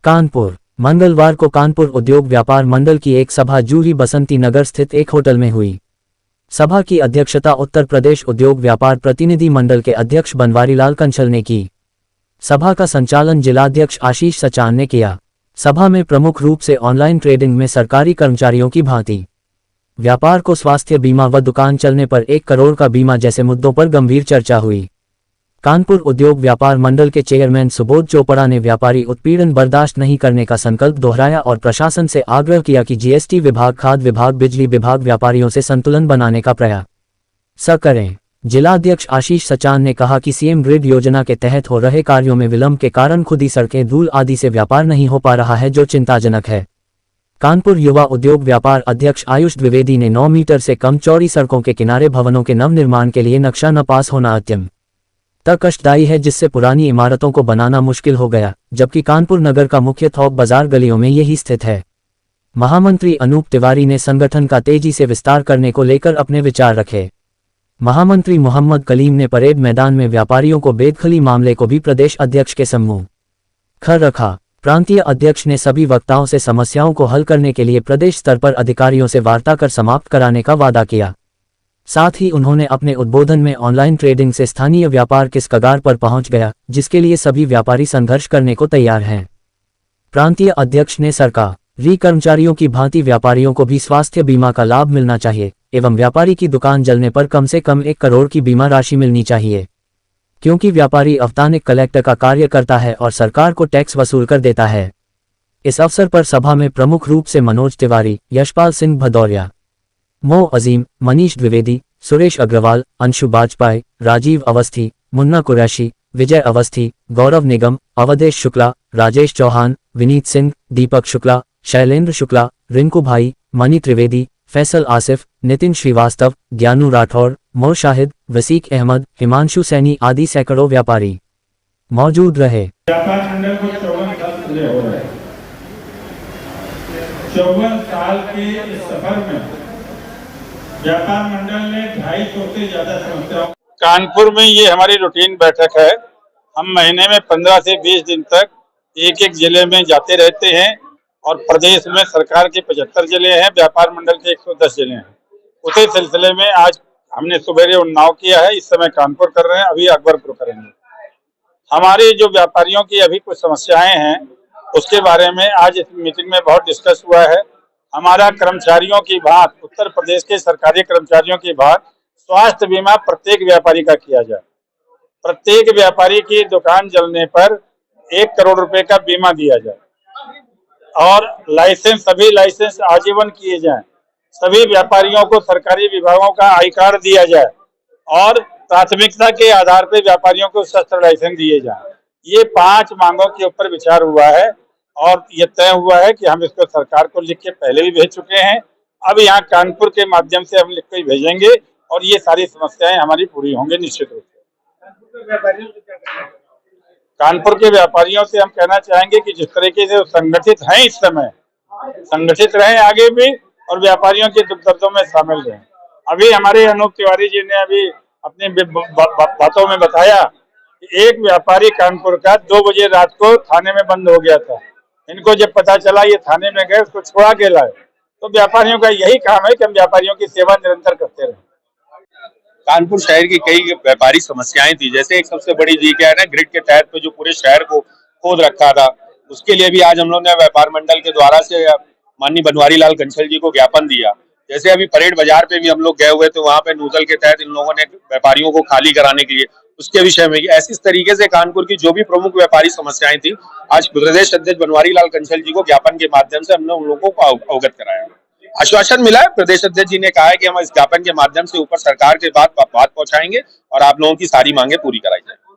कानपुर। मंगलवार को कानपुर उद्योग व्यापार मंडल की एक सभा जूही बसंती नगर स्थित एक होटल में हुई। सभा की अध्यक्षता उत्तर प्रदेश उद्योग व्यापार प्रतिनिधि मंडल के अध्यक्ष बनवारीलाल कंसल ने की। सभा का संचालन जिलाध्यक्ष आशीष सचान ने किया। सभा में प्रमुख रूप से ऑनलाइन ट्रेडिंग में सरकारी कर्मचारियों की भांति व्यापार को स्वास्थ्य बीमा व दुकान चलने पर 1 करोड़ का बीमा जैसे मुद्दों पर गंभीर चर्चा हुई। कानपुर उद्योग व्यापार मंडल के चेयरमैन सुबोध चोपड़ा ने व्यापारी उत्पीड़न बर्दाश्त नहीं करने का संकल्प दोहराया और प्रशासन से आग्रह किया कि जीएसटी विभाग, खाद्य विभाग, बिजली विभाग व्यापारियों से संतुलन बनाने का प्रयास करें। जिलाध्यक्ष आशीष सचान ने कहा कि सीएम ग्रिड योजना के तहत हो रहे कार्यों में विलंब के कारण खुदी सड़कें, धूल आदि से व्यापार नहीं हो पा रहा है, जो चिंताजनक है। कानपुर युवा उद्योग व्यापार अध्यक्ष आयुष द्विवेदी ने 9 मीटर से कम चौड़ी सड़कों के किनारे भवनों के नवनिर्माण के लिए नक्शा न पास होना अत्यंत कष्टदायी है, जिससे पुरानी इमारतों को बनाना मुश्किल हो गया, जबकि कानपुर नगर का मुख्य थोक बाजार गलियों में यही स्थित है। महामंत्री अनूप तिवारी ने संगठन का तेजी से विस्तार करने को लेकर अपने विचार रखे। महामंत्री मोहम्मद कलीम ने परेड मैदान में व्यापारियों को बेदखली मामले को भी प्रदेश अध्यक्ष के सम्मुख रखा। प्रांतीय अध्यक्ष ने सभी वक्ताओं से समस्याओं को हल करने के लिए प्रदेश स्तर पर अधिकारियों से वार्ता कर समाप्त कराने का वादा किया। साथ ही उन्होंने अपने उद्बोधन में ऑनलाइन ट्रेडिंग से स्थानीय व्यापार किस कगार पर पहुंच गया, जिसके लिए सभी व्यापारी संघर्ष करने को तैयार हैं। प्रांतीय अध्यक्ष ने सरकारी कर्मचारियों की भांति व्यापारियों को भी स्वास्थ्य बीमा का लाभ मिलना चाहिए एवं व्यापारी की दुकान जलने पर कम से कम 1 करोड़ की बीमा राशि मिलनी चाहिए, क्योंकि व्यापारी अवैतनिक कलेक्टर का कार्य करता है और सरकार को टैक्स वसूल कर देता है। इस अवसर पर सभा में प्रमुख रूप से मनोज तिवारी, यशपाल सिंह भदौरिया, मो अजीम, मनीष द्विवेदी, सुरेश अग्रवाल, अंशु बाजपेयी, राजीव अवस्थी, मुन्ना कुरैशी, विजय अवस्थी, गौरव निगम, अवधेश शुक्ला, राजेश चौहान, विनीत सिंह, दीपक शुक्ला, शैलेंद्र शुक्ला, रिंकू भाई, मनी त्रिवेदी, फैसल आसिफ, नितिन श्रीवास्तव, ज्ञानू राठौर, मो शाहिद, वसीक अहमद, हिमांशु सैनी आदि सैकड़ों व्यापारी मौजूद रहे। व्यापार मंडल को 54 साल पूरे हो रहे हैं। 54 साल के इस सफर में व्यापार मंडल ने 250 से ज्यादा समस्याओं। कानपुर में ये हमारी रूटीन बैठक है। हम महीने में 15 से 20 दिन तक एक जिले में जाते रहते हैं और प्रदेश में सरकार के 75 जिले हैं, व्यापार मंडल के 110 जिले हैं। उसी सिलसिले में आज हमने सुबह उन्नाव किया है, इस समय कानपुर कर रहे हैं, अभी अकबरपुर करेंगे। हमारी जो व्यापारियों की अभी कुछ समस्याएं हैं उसके बारे में आज इस मीटिंग में बहुत डिस्कस हुआ है। हमारा कर्मचारियों की बात, उत्तर प्रदेश के सरकारी कर्मचारियों की बात, स्वास्थ्य बीमा प्रत्येक व्यापारी का किया जाए। प्रत्येक व्यापारी की दुकान जलने पर 1 करोड़ रुपए का बीमा दिया जाए और सभी लाइसेंस आजीवन किए जाएं। सभी व्यापारियों को सरकारी विभागों का आई कार्ड दिया जाए और प्राथमिकता के आधार पर व्यापारियों को शस्त्र लाइसेंस दिए जाए। ये 5 मांगों के ऊपर विचार हुआ है और ये तय हुआ है कि हम इसको सरकार को लिख के पहले भी भेज चुके हैं। अब यहाँ कानपुर के माध्यम से हम लिख के भेजेंगे और ये सारी समस्याएं हमारी पूरी होंगी निश्चित रूप से। कानपुर के व्यापारियों से हम कहना चाहेंगे कि जिस तरीके से संगठित हैं इस समय, संगठित रहें आगे भी और व्यापारियों के दुख दर्दों में शामिल रहें। अभी हमारे अनूप तिवारी जी ने अभी अपनी बातों में बताया कि एक व्यापारी कानपुर का 2 बजे रात को थाने में बंद हो गया था। इनको जब पता चला ये थाने में गए, उसको छोड़ा के लाए। तो व्यापारियों का यही काम है कि हम व्यापारियों की सेवा निरंतर करते रहें। कानपुर शहर की कई व्यापारी समस्याएं थी, जैसे एक सबसे बड़ी जी क्या है ना, ग्रिड के तहत पे जो पूरे शहर को खोद रखा था, उसके लिए भी आज हम लोग ने व्यापार मंडल के द्वारा से माननीय बनवारीलाल कंसल जी को ज्ञापन दिया। जैसे अभी परेड बाजार पे भी हम लोग गए हुए थे, वहां पे नूजल के तहत इन लोगों ने व्यापारियों को खाली कराने के लिए उसके विषय में ऐसी तरीके से कानपुर की जो भी प्रमुख व्यापारी समस्याएं थी, आज प्रदेश अध्यक्ष बनवारीलाल कंसल जी को ज्ञापन के माध्यम से हमने उन लोगों को अवगत कराया। आश्वासन मिला है, प्रदेश अध्यक्ष जी ने कहा है कि हम इस ज्ञापन के माध्यम से ऊपर सरकार के बात पहुंचाएंगे और आप लोगों की सारी मांगे पूरी कराई जाएंगी।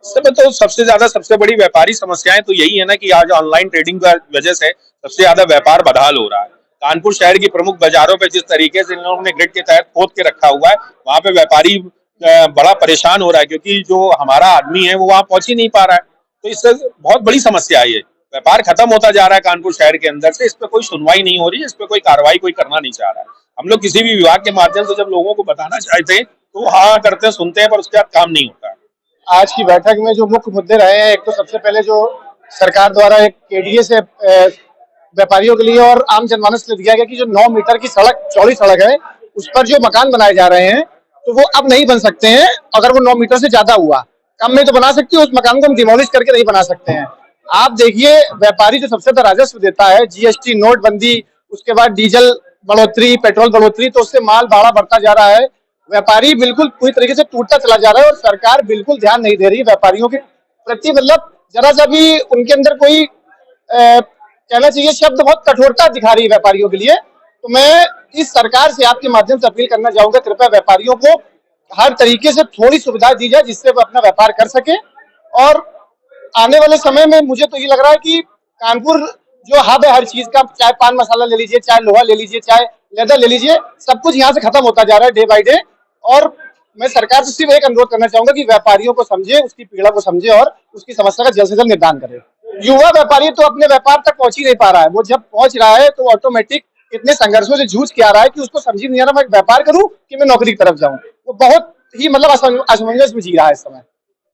सब तो सबसे बड़ी व्यापारी समस्याएं तो यही है ना कि आज ऑनलाइन ट्रेडिंग की वजह से सबसे ज्यादा व्यापार बदहाल हो रहा है। कानपुर शहर की प्रमुख बाजारों पे जिस तरीके से इन लोगों ने ग्रिड के तहत खोद के रखा हुआ है, वहां पे व्यापारी बड़ा परेशान हो रहा है, क्योंकि जो हमारा आदमी है वो वहां पहुंच ही नहीं पा रहा है। तो इससे बहुत बड़ी समस्या है, ये व्यापार खत्म होता जा रहा है कानपुर शहर के अंदर से। इस पे कोई सुनवाई नहीं हो रही है, इस पे कोई कार्रवाई कोई करना नहीं चाह रहा है। हम लोग किसी भी विभाग के माध्यम से जब लोगों को बताना चाहते हैं तो हाँ करते हैं, सुनते हैं, पर उसके बाद काम नहीं होता है। आज की बैठक में जो मुख्य मुद्दे रहे हैं, एक तो सबसे पहले जो सरकार द्वारा एक केडीए से व्यापारियों के लिए और आम जनमानस के लिए दिया गया कि जो 9 मीटर की सड़क, चौड़ी सड़क है, उस पर जो मकान बनाए जा रहे हैं तो वो अब नहीं बन सकते हैं। अगर वो 9 मीटर से ज्यादा हुआ, कम में तो बना सकते हो, उस मकान को हम डिमोलिश करके नहीं बना सकते हैं। आप देखिए, व्यापारी जो सबसे ज्यादा राजस्व देता है, जीएसटी, नोटबंदी, उसके बाद डीजल बढ़ोतरी, पेट्रोल बढ़ोतरी, तो उससे माल भाड़ा बढ़ता जा रहा है। व्यापारी बिल्कुल पूरी तरीके से टूटता चला जा रहा है और सरकार बिल्कुल ध्यान नहीं दे रही व्यापारियों के प्रति। मतलब जरा सा भी उनके अंदर कोई कहना चाहिए शब्द, बहुत कठोरता दिखा रही है व्यापारियों के लिए। तो मैं इस सरकार से आपके माध्यम से अपील करना चाहूंगा, कृपया व्यापारियों को हर तरीके से थोड़ी सुविधा दी जाए जिससे वो अपना व्यापार कर सके। और आने वाले समय में मुझे तो ये लग रहा है कि कानपुर जो हब है हर चीज का, चाहे पान मसाला ले लीजिए, चाहे लोहा ले लीजिए, चाहे लेदर ले लीजिए, सब कुछ यहाँ से खत्म होता जा रहा है डे बाय डे। और मैं सरकार से सिर्फ एक अनुरोध करना चाहूंगा कि व्यापारियों को समझे, उसकी पीड़ा को समझे और उसकी समस्या का जल्द से जल्द निदान करे। युवा व्यापारी तो अपने व्यापार तक पहुंच ही नहीं पा रहा है। वो जब पहुंच रहा है तो ऑटोमेटिक इतने संघर्षों से जूझ के आ रहा है कि उसको समझ ही नहीं आ रहा मैं व्यापार करूं कि मैं नौकरी की तरफ जाऊं। वो बहुत ही मतलब असमंजस में जी रहा है इस समय।